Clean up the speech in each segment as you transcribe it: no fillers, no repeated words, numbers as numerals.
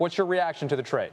What's your reaction to the trade?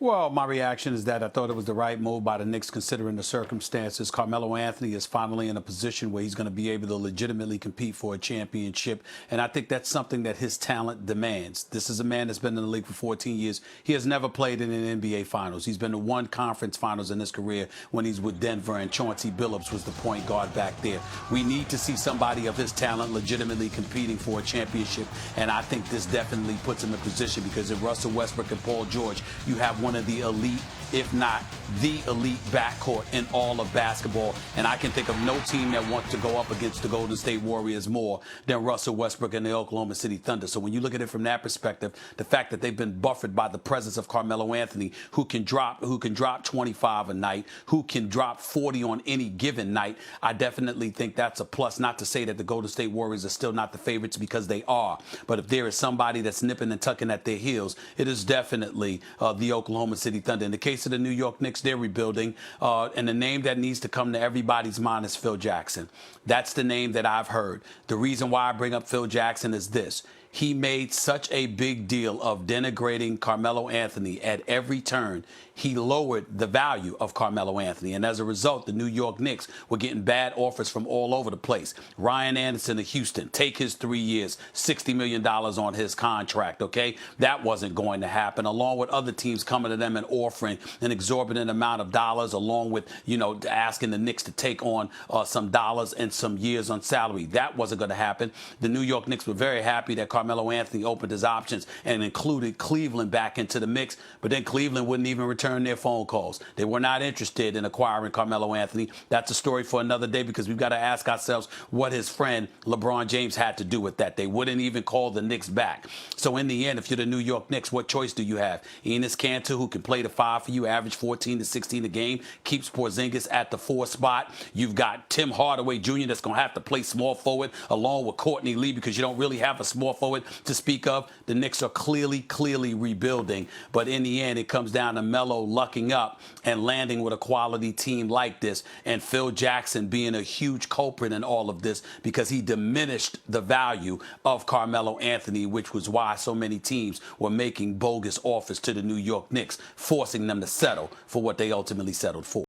Well, my reaction is that I thought it was the right move by the Knicks considering the circumstances. Carmelo Anthony is finally in a position where he's going to be able to legitimately compete for a championship. And I think that's something that his talent demands. This is a man that's been in the league for 14 years. He has never played in an NBA Finals. He's been to one conference finals in his career when he's with Denver, and Chauncey Billups was the point guard back there. We need to see somebody of his talent legitimately competing for a championship. And I think this definitely puts him in position, because if Russell Westbrook and Paul George, you have one of the elite, if not the elite backcourt in all of basketball. And I can think of no team that wants to go up against the Golden State Warriors more than Russell Westbrook and the Oklahoma City Thunder. So when you look at it from that perspective, the fact that they've been buffered by the presence of Carmelo Anthony, who can drop 25 a night, who can drop 40 on any given night, I definitely think that's a plus. Not to say that the Golden State Warriors are still not the favorites, because they are. But if there is somebody that's nipping and tucking at their heels, it is definitely the Oklahoma City Thunder. In the case of the New York Knicks, they're rebuilding, and the name that needs to come to everybody's mind is Phil Jackson. That's the name that I've heard. The reason why I bring up Phil Jackson is this: he made such a big deal of denigrating Carmelo Anthony at every turn. He lowered the value of Carmelo Anthony. And as a result, the New York Knicks were getting bad offers from all over the place. Ryan Anderson of Houston, take his 3 years, $60 million on his contract, okay? That wasn't going to happen, along with other teams coming to them and offering an exorbitant amount of dollars, along with, asking the Knicks to take on some dollars and some years on salary. That wasn't going to happen. The New York Knicks were very happy that Carmelo Anthony opened his options and included Cleveland back into the mix, but then Cleveland wouldn't even return their phone calls. They were not interested in acquiring Carmelo Anthony. That's a story for another day, because we've got to ask ourselves what his friend LeBron James had to do with that. They wouldn't even call the Knicks back. So in the end, if you're the New York Knicks, what choice do you have? Enes Kanter, who can play the 5 for you, average 14 to 16 a game, keeps Porzingis at the 4 spot. You've got Tim Hardaway Jr. that's going to have to play small forward along with Courtney Lee, because you don't really have a small forward to speak of. The Knicks are clearly rebuilding. But in the end, it comes down to Melo lucking up and landing with a quality team like this, and Phil Jackson being a huge culprit in all of this, because he diminished the value of Carmelo Anthony, which was why so many teams were making bogus offers to the New York Knicks, forcing them to settle for what they ultimately settled for.